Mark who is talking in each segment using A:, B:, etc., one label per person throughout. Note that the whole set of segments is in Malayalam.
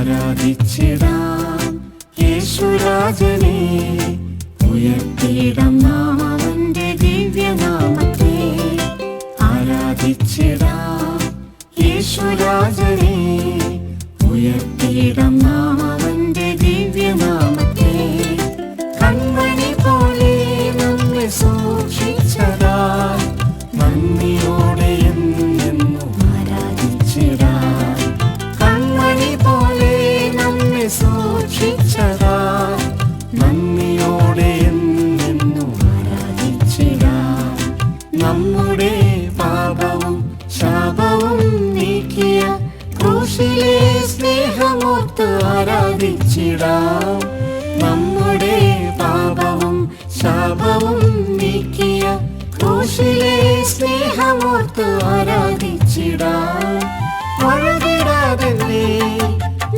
A: ആരാധിച്ചിടാം യേശുരാജനെ, ഉയർത്തിയിടാം നാം അവന്റെ ദിവ്യനാമത്തെ. ആരാധിച്ചിടാം യേശുരാജനെ, ഉയർത്തിയിടാം നാം അവന്റെ ദിവ്യനാമത്തെ. കൺമണി പോലെ നമ്മെ സൂക്ഷിച്ചതാൽ നന്ദിയോടെ എന്നെന്നും ആരാധിച്ചിടാം. കൺമണി പോലെ നമ്മെ സൂക്ഷിച്ചതാൽ നന്ദിയോടെ എന്നെന്നും ആരാധിച്ചിടാം. നമ്മുടെ പാപവും ശാപവും നീക്കിയ ക്രൂശിലെ സ്നേഹമോർത്ത് ആരാധിച്ചിടാം. നമ്മുടെ പാപവും ശാപവും നീക്കിയ ക്രൂശിലെ സ്നേഹമോർത്ത് ആരാധിച്ചിടാം. വഴുതിടാതെ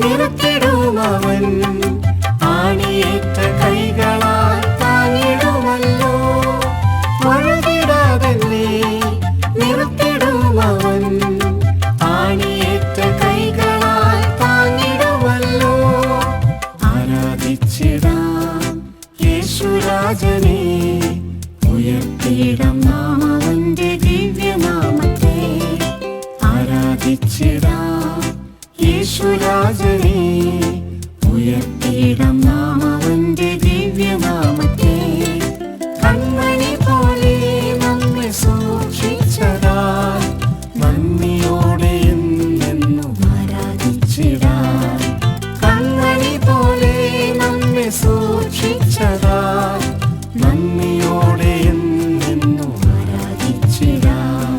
A: നിർത്തിടുമവൻ, ആണിയേറ്റ കൈകളാൽ താങ്ങിടുമല്ലോ. വഴുതിടാതെ നിർത്തിടുമവൻ, ആണിയേറ്റ കൈകളാൽ താങ്ങിടുമല്ലോ. ആരാധിച്ചിടാം യേശുരാജനെ, ഉയർത്തിയിടാം നാം അവന്റെ ദിവ്യനാമത്തെ. ആരാധിച്ചിടാം യേശുരാജനെ, ഉയർത്തിയിടാം നാം അവന്റെ ദിവ്യനാമത്തെ. കൺമണി പോലെ നമ്മെ സൂക്ഷിച്ചതാൽ നന്ദിയോടെ എന്നെന്നും ആരാധിച്ചിടാം. കൺമണി പോലെ നമ്മെ സൂക്ഷിച്ചതാൽ നന്ദിയോടെ എന്നെന്നും ആരാധിച്ചിടാം.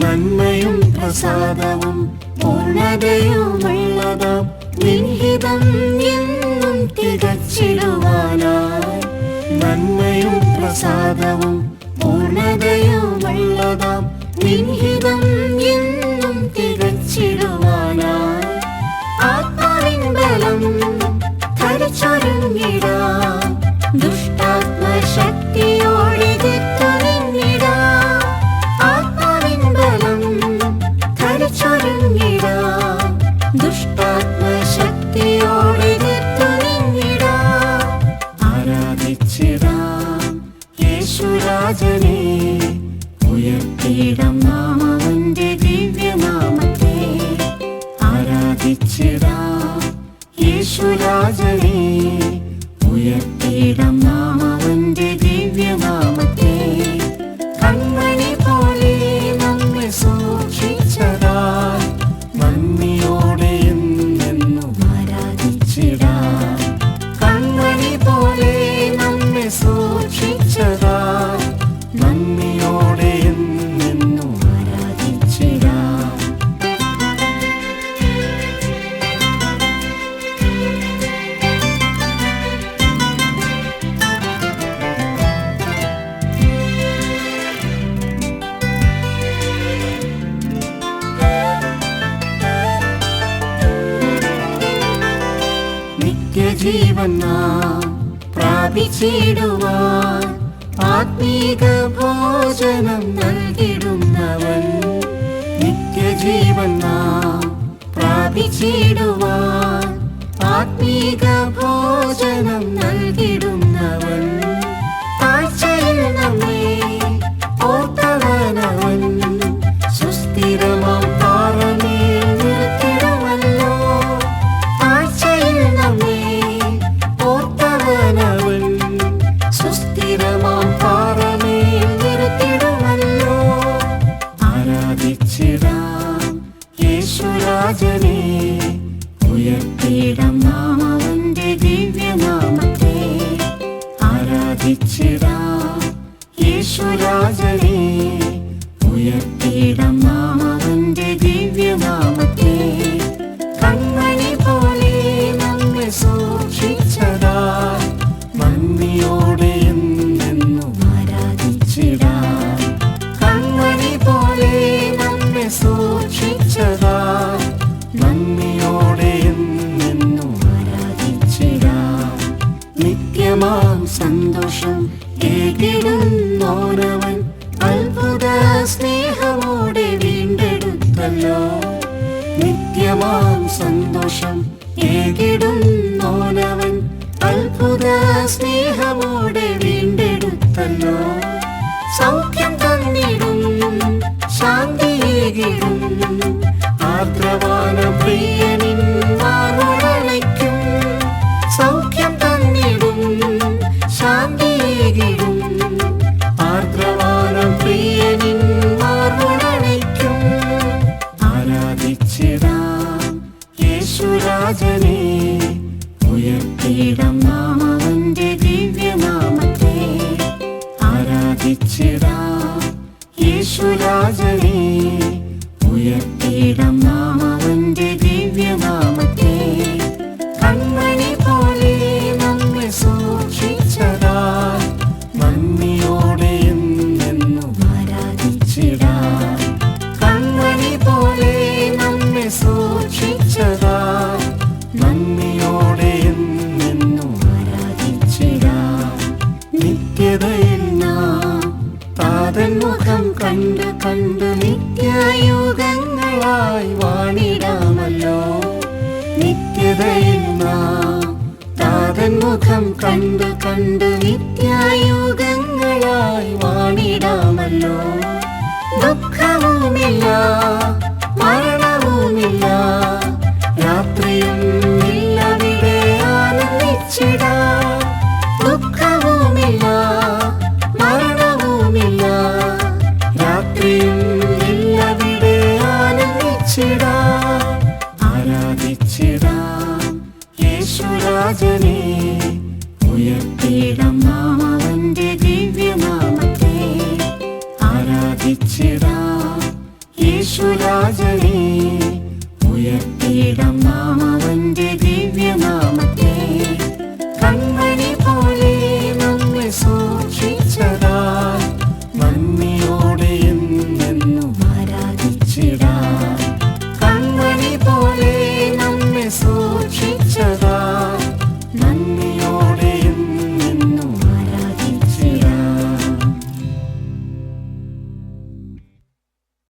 A: നന്മയും പ്രസാദവും പൂർണ്ണതയുമുള്ളതാം നിൻഹിതം എന്നും തികച്ചിടുവാനായി. നന്മയും പ്രസാദവും പൂർണ്ണതയുമുള്ളതാം നിൻഹിതം എന്നും തികച്ചിടുവാനായി. ആത്മാവിൻ ബലം ധരിച്ചൊരുങ്ങിടാം, ദുഷ്ടാത്മശക്തിയോടെ എതിർത്തുനിന്നിടാം. ആത്മാവിൻ ബലം ധരിച്ചൊരുങ്ങിടാം, ദുഷ്ടാത്മശക്തിയോടെ എതിർത്തുനിന്നിടാം. ആരാധിച്ചിടാം യേശുരാജനെ, ഉയർത്തിയിടാം നാം അവന്റെ ദിവ്യനാമത്തെ. ആരാധിച്ചിടാം യേശുരാജനെ, ഉയർത്തിയിടാം നാം അവന്റെ ദിവ്യനാമത്തെ. കൺമണി പോലെ നമ്മെ സൂക്ഷിച്ചതാൽ നന്ദിയോടെ എന്നെന്നും ആരാധിച്ചിടാം. കൺമണി പോലെ നമ്മെ സൂക്ഷിച്ചതാൽ നന്ദിയോടെ എന്നെന്നും ആരാധിച്ചിടാം. നിത്യജീവൻ നാം പ്രാപിച്ചിടുവാൻ ആത്മീക ഭോജനം നൽകിടുന്നവൻ. നിത്യജീവൻ നാം പ്രാപിച്ചിടുവാൻ ആത്മീക ഭോജനം നൽകിടുന്നവൻ. താഴ്ചയിൽ നമ്മെ ഓർത്തവനവൻ, സുസ്ഥിരമാം പാറമേൽ നിർത്തിടുമല്ലോ. താഴ്ചയിൽ നമ്മെ ഓർത്തവനവൻ, സുസ്ഥിരമാം പാറമേൽ നിർത്തിടുമല്ലോ. ആരാധിച്ചിടാം യേശുരാജനെ, ഉയർത്തിയിടാം നാം അവന്റെ ദിവ്യനാമത്തെ. ആരാധിച്ചിടാം യേശുരാജനെ, ഉയർത്തിയിടാം നാം അവന്റെ ദിവ്യനാമത്തെ. കൺമണി പോലെ നമ്മെ സൂക്ഷിച്ചതാൽ നന്ദിയോടെ എന്നെന്നും ആരാധിച്ചിടാം. കൺമണി പോലെ നമ്മെ സൂക്ഷിച്ചതാൽ നന്ദിയോടെ എന്നെന്നും ആരാധിച്ചിടാം. നിത്യമാം സന്തോഷം ഏകിടുന്നോനവൻ, അത്ഭുത സ്നേഹമോടെ വീണ്ടെടുത്തല്ലോ. നിത്യമാം സന്തോഷം ഏകിടുന്നോനവൻ അത്ഭുത സ്നേഹമോടെ വീണ്ടെടുത്തല്ലോ. സൗഖ്യം തന്നിടും ശാന്തിയേകിടും ആർദ്രവാന പ്രിയനിൻ മാറോടണയ്ക്കും. സൗഖ്യം തന്നിടും ശാന്തിയേകിടും ആർദ്രവാന പ്രിയനിൻ മാറോടണയ്ക്കും. ആരാധിച്ചിടാം യേശുരാജനെ, ഉയർത്തിയിടാം നാം അവന്റെ ദിവ്യനാമത്തെ. ആരാധിച്ചിടാം യേശുരാജനെ, ഉയർത്തിയിടാം നാം അവന്റെ ദിവ്യനാമത്തെ. കൺമണി പോലെ നമ്മെ സൂക്ഷിച്ചതാൽ നന്ദിയോടെ എന്നെന്നും ആരാധിച്ചിടാം. കൺമണി പോലെ നമ്മെ സൂക്ഷിച്ചതാൽ നന്ദിയോടെ എന്നെന്നും ആരാധിച്ചിടാം. നിത്യതയിൽ നാം താതൻ മുഖം കണ്ട് കണ്ട് നിത്യയുഗങ്ങളായി വാണിടാമല്ലോ. നിത്യതയിൽ നാം താതൻ മുഖം കണ്ട് കണ്ട് നിത്യയുഗങ്ങളായി വാണിടാമല്ലോ. ദുഃഖവുമില്ല മരണവുമില്ല, രാത്രിയും ഇല്ലവിടെ ആനന്ദിച്ചിടാം. ദുഃഖവുമില്ല മരണവുമില്ല, രാത്രിയും ഇല്ലവിടെ ആനന്ദിച്ചിടാം. ആരാധിച്ചിടാം യേശുരാജനെ, ഉയർത്തിയിടാം നാം അവന്റെ ദിവ്യനാമത്തെ. ആരാധിച്ചിടാം യേശുരാജനെ,